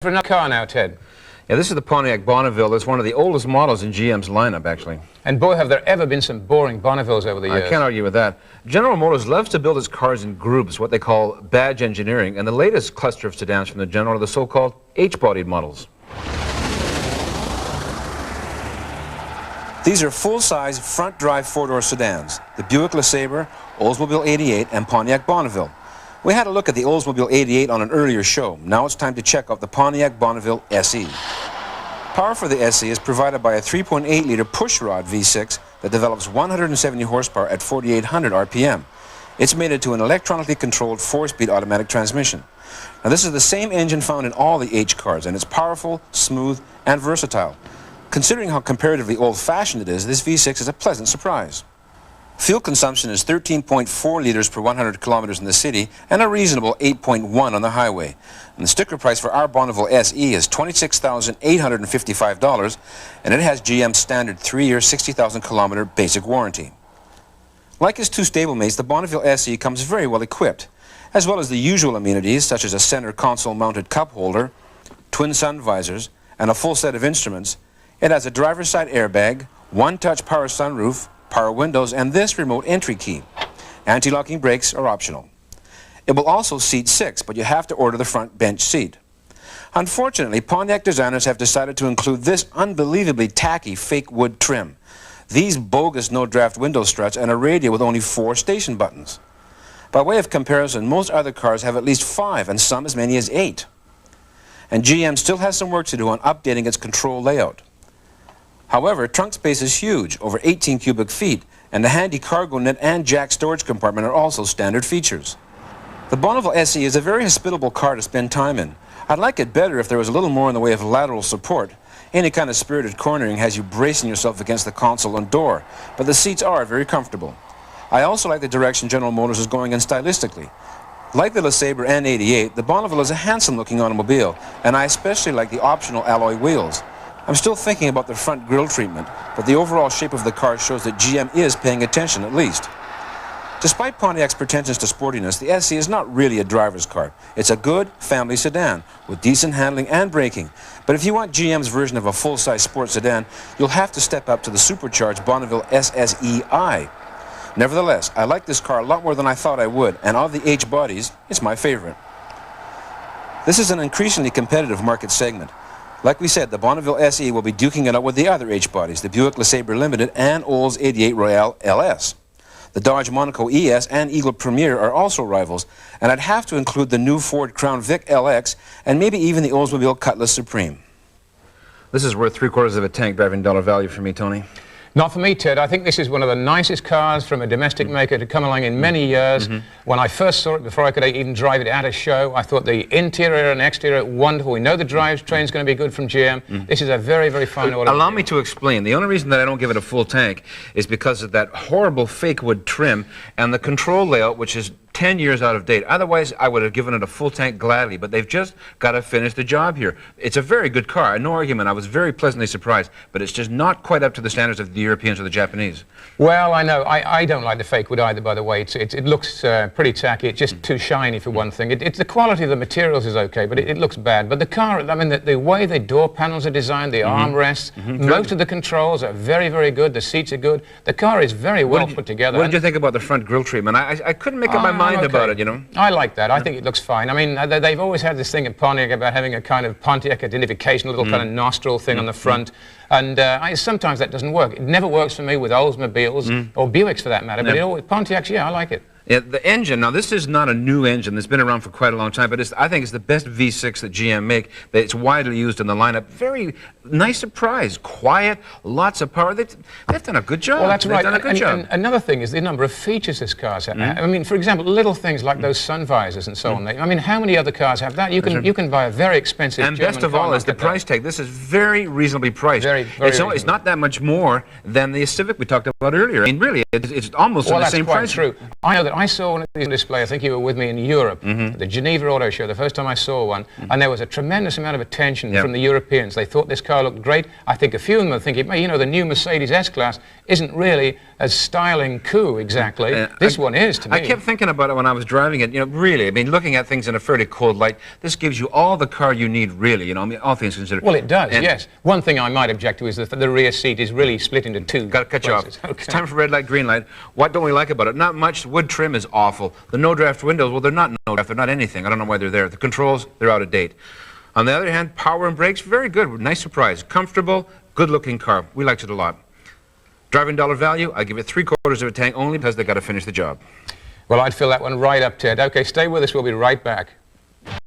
For another car now, Ted. Yeah, this is the Pontiac Bonneville. It's one of the oldest models in GM's lineup, actually. And boy, have there ever been some boring Bonnevilles over the years. I can't argue with that. General Motors loves to build its cars in groups, what they call badge engineering, and the latest cluster of sedans from the General are the so-called H-bodied models. These are full-size, front-drive four-door sedans, the Buick LeSabre, Oldsmobile 88, and Pontiac Bonneville. We had a look at the Oldsmobile 88 on an earlier show. Now it's time to check out the Pontiac Bonneville SE. Power for the SE is provided by a 3.8-liter pushrod V6 that develops 170 horsepower at 4,800 RPM. It's mated to an electronically controlled 4-speed automatic transmission. Now this is the same engine found in all the H cars, and it's powerful, smooth, and versatile. Considering how comparatively old-fashioned it is, this V6 is a pleasant surprise. Fuel consumption is 13.4 liters per 100 kilometers in the city and a reasonable 8.1 on the highway. And the sticker price for our Bonneville SE is $26,855, and it has GM's standard 3-year, 60,000 kilometer basic warranty. Like its two stablemates, the Bonneville SE comes very well equipped, as well as the usual amenities such as a center console mounted cup holder, twin sun visors, and a full set of instruments. It has a driver's side airbag, one-touch power sunroof, power windows, and this remote entry key. Anti-locking brakes are optional. It will also seat 6, but you have to order the front bench seat. Unfortunately, Pontiac designers have decided to include this unbelievably tacky fake wood trim, these bogus no-draft window struts, and a radio with only 4 station buttons. By way of comparison, most other cars have at least 5, and some as many as 8. And GM still has some work to do on updating its control layout. However, trunk space is huge, over 18 cubic feet, and the handy cargo net and jack storage compartment are also standard features. The Bonneville SE is a very hospitable car to spend time in. I'd like it better if there was a little more in the way of lateral support. Any kind of spirited cornering has you bracing yourself against the console and door, but the seats are very comfortable. I also like the direction General Motors is going in stylistically. Like the LeSabre and 88, the Bonneville is a handsome-looking automobile, and I especially like the optional alloy wheels. I'm still thinking about the front grille treatment, but the overall shape of the car shows that GM is paying attention at least. Despite Pontiac's pretensions to sportiness, the SE is not really a driver's car. It's a good family sedan with decent handling and braking. But if you want GM's version of a full-size sports sedan, you'll have to step up to the supercharged Bonneville SSEI. Nevertheless, I like this car a lot more than I thought I would, and of the H bodies, it's my favorite. This is an increasingly competitive market segment. Like we said, the Bonneville SE will be duking it out with the other H bodies, the Buick LeSabre Limited and Olds 88 Royale LS. The Dodge Monaco ES and Eagle Premier are also rivals, and I'd have to include the new Ford Crown Vic LX and maybe even the Oldsmobile Cutlass Supreme. This is worth 3/4 of a tank driving dollar value for me, Tony. Not for me, Ted. I think this is one of the nicest cars from a domestic maker to come along in many years. When I first saw it, before I could even drive it at a show, I thought the interior and exterior wonderful. We know the drivetrain is going to be good from GM. This is a very, very fine automobile. Allow me to explain. The only reason that I don't give it a full tank is because of that horrible fake wood trim and the control layout, which is 10 years out of date. Otherwise, I would have given it a full tank gladly, but they've just got to finish the job here. It's a very good car, no argument. I was very pleasantly surprised, but it's just not quite up to the standards of the Europeans or the Japanese. Well, I know. I don't like the fake wood either, by the way. It looks pretty tacky. It's just too shiny for one thing. The quality of the materials is okay, but it looks bad. But the car, I mean, the way the door panels are designed, the armrests, most of the controls are very, very good. The seats are good. The car is very well put together. What did you think about the front grille treatment? I couldn't make up my mind about it, you know. I like that. I think it looks fine. I mean, they've always had this thing at Pontiac about having a kind of Pontiac identification, a little kind of nostril thing on the front. And sometimes that doesn't work. It never works for me with Oldsmobiles or Buicks for that matter. But Pontiacs, yeah, I like it. Yeah, the engine, now this is not a new engine. It's been around for quite a long time, but I think it's the best V6 that GM make. It's widely used in the lineup. Very nice surprise. Quiet, lots of power. They've done a good job. Well, that's right. They've done a good job. And another thing is the number of features this car has. I mean, for example, little things like those sun visors and so on. I mean, how many other cars have that? You can buy a very expensive And German best of all is the price tag. This is very reasonably priced. It's not that much more than the Civic we talked about earlier. I mean, really, it's almost on the same price. Well, that's quite true. I know that I saw one of these on display. I think you were with me in Europe, the Geneva Auto Show, the first time I saw one, and there was a tremendous amount of attention from the Europeans. They thought this car car looked great. I think a few of them are thinking, you know, the new Mercedes S-Class isn't really a styling coup exactly. This one is, to me. I kept thinking about it when I was driving it. You know, really, I mean, looking at things in a fairly cold light, this gives you all the car you need, really, you know, I mean, all things considered. Well, it does, yes. One thing I might object to is that the rear seat is really split into two. Got to cut you off. Okay. It's time for red light, green light. What don't we like about it? Not much. Wood trim is awful. The no-draft windows, well, they're not no-draft. They're not anything. I don't know why they're there. The controls, they're out of date. On the other hand, power and brakes, very good. Nice surprise. Comfortable, good-looking car. We liked it a lot. Driving dollar value, I give it 3/4 of a tank only because they got to finish the job. Well, I'd fill that one right up, Ted. Okay, stay with us. We'll be right back.